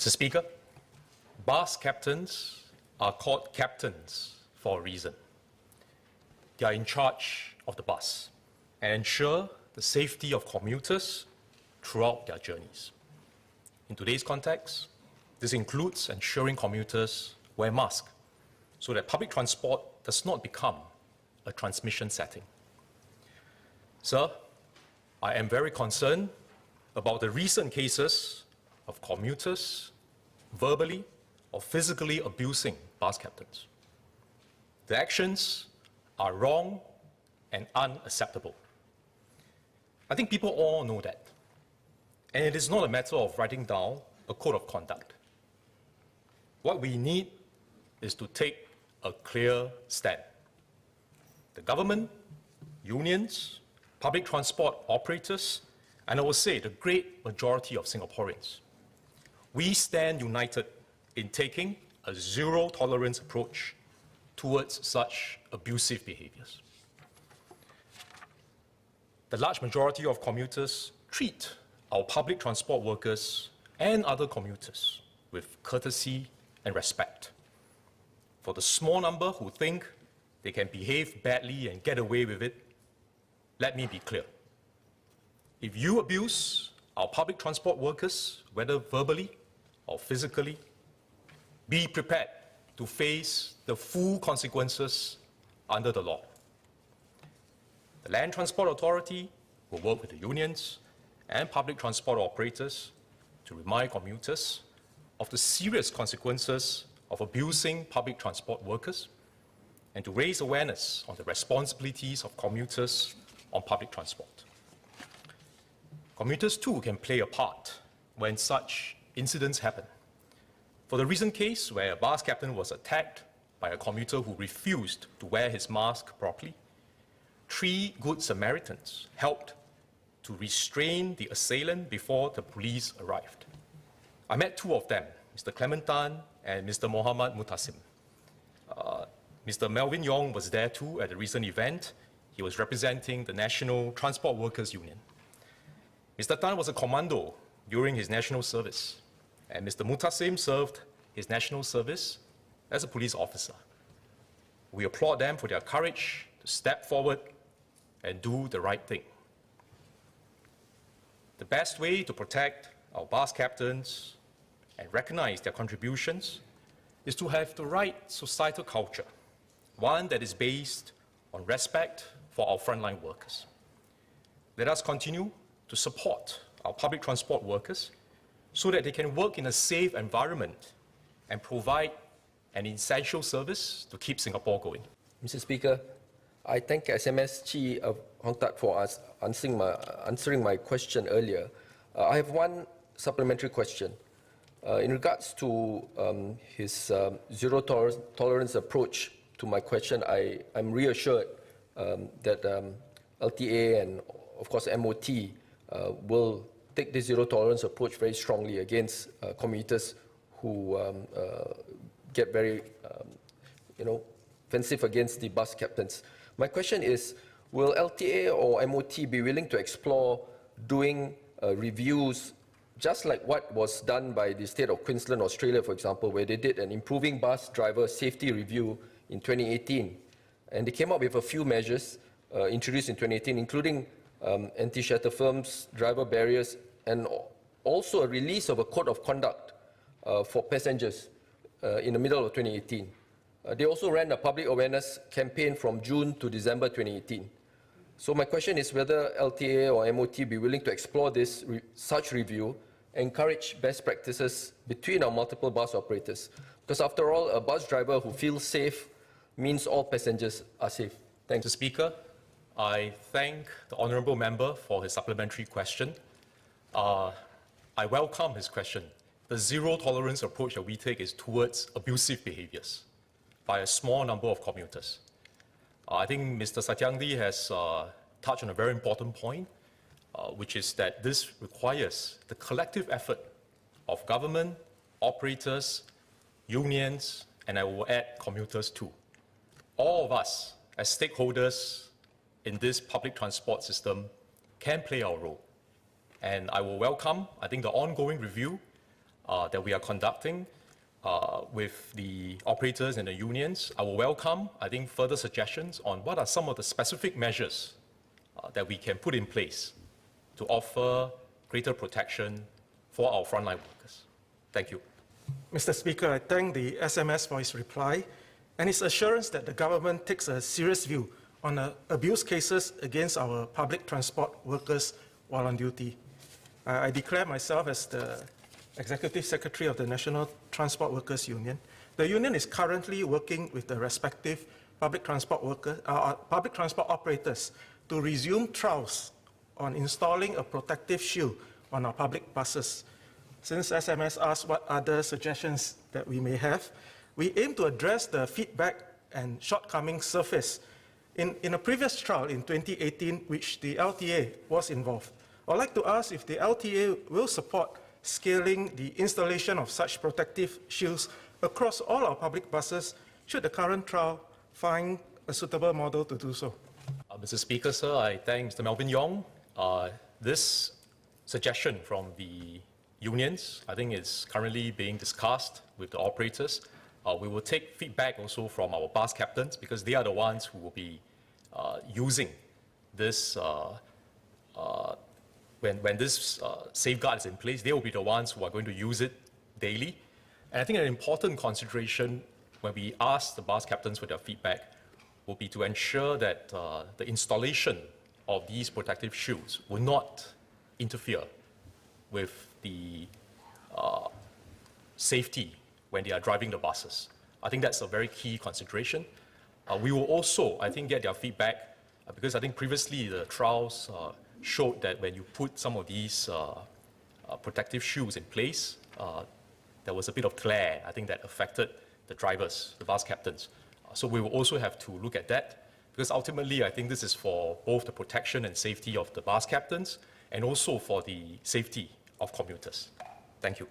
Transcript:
Mr. Speaker, bus captains are called captains for a reason. They are in charge of the bus and ensure the safety of commuters throughout their journeys. In today's context, this includes ensuring commuters wear masks so that public transport does not become a transmission setting. Sir, I am very concerned about the recent cases of commuters verbally or physically abusing bus captains. The actions are wrong and unacceptable. I think people all know that. And it is not a matter of writing down a code of conduct. What we need is to take a clear stand. The government, unions, public transport operators, and I will say the great majority of Singaporeans, we stand united in taking a zero-tolerance approach towards such abusive behaviors. The large majority of commuters treat our public transport workers and other commuters with courtesy and respect. For the small number who think they can behave badly and get away with it, let me be clear. If you abuse our public transport workers, whether verbally or physically, be prepared to face the full consequences under the law. The Land Transport Authority will work with the unions and public transport operators to remind commuters of the serious consequences of abusing public transport workers and to raise awareness on the responsibilities of commuters on public transport. Commuters too can play a part when such incidents happen. For the recent case where a bus captain was attacked by a commuter who refused to wear his mask properly, 3 good Samaritans helped to restrain the assailant before the police arrived. I met 2 of them, Mr. Clementan and Mr. Mohammed Mutasim. Mr. Melvin Yong was there too at the recent event. He was representing the National Transport Workers Union. Mr. Tan was a commando during his national service, and Mr. Mutasim served his national service as a police officer. We applaud them for their courage to step forward and do the right thing. The best way to protect our bus captains and recognize their contributions is to have the right societal culture, one that is based on respect for our frontline workers. Let us continue to support our public transport workers so that they can work in a safe environment and provide an essential service to keep Singapore going. Mr. Speaker, I thank SMS Chee Hong Tat for answering my question earlier. I have one supplementary question. In regards to his zero-tolerance approach to my question, I'm reassured that LTA and, of course, MOT will take this zero-tolerance approach very strongly against commuters who get very, offensive against the bus captains. My question is, will LTA or MOT be willing to explore doing reviews just like what was done by the state of Queensland, Australia, for example, where they did an improving bus driver safety review in 2018. And they came up with a few measures introduced in 2018, including anti-shatter films, driver barriers, and also a release of a code of conduct for passengers in the middle of 2018. They also ran a public awareness campaign from June to December 2018. So my question is whether LTA or MOT be willing to explore this such review, encourage best practices between our multiple bus operators. Because after all, a bus driver who feels safe means all passengers are safe. Thanks. Mr. Speaker, I thank the honourable member for his supplementary question. I welcome his question. The zero-tolerance approach that we take is towards abusive behaviours by a small number of commuters. I think Mr. Satyangdi has touched on a very important point, which is that this requires the collective effort of government, operators, unions, and I will add commuters too. All of us as stakeholders in this public transport system can play our role. And I will welcome, I think, the ongoing review that we are conducting with the operators and the unions. I will welcome, I think, further suggestions on what are some of the specific measures that we can put in place to offer greater protection for our frontline workers. Thank you. Mr. Speaker, I thank the SMS for his reply and his assurance that the government takes a serious view on abuse cases against our public transport workers while on duty. I declare myself as the Executive Secretary of the National Transport Workers Union. The union is currently working with the respective public transport operators to resume trials on installing a protective shield on our public buses. Since SMS asked what other suggestions that we may have, we aim to address the feedback and shortcomings surfaced in a previous trial in 2018, which the LTA was involved. I'd like to ask if the LTA will support scaling the installation of such protective shields across all our public buses, should the current trial find a suitable model to do so. Mr. Speaker, sir, I thank Mr. Melvin Yong. This suggestion from the unions, I think, is currently being discussed with the operators. We will take feedback also from our bus captains, because they are the ones who will be using this, when this safeguard is in place, they will be the ones who are going to use it daily. And I think an important consideration when we ask the bus captains for their feedback will be to ensure that the installation of these protective shields will not interfere with the safety when they are driving the buses. I think that's a very key consideration. We will also, I think, get their feedback because I think previously the trials showed that when you put some of these protective shields in place, there was a bit of glare, I think, that affected the drivers, the bus captains. So we will also have to look at that, because ultimately I think this is for both the protection and safety of the bus captains and also for the safety of commuters. Thank you.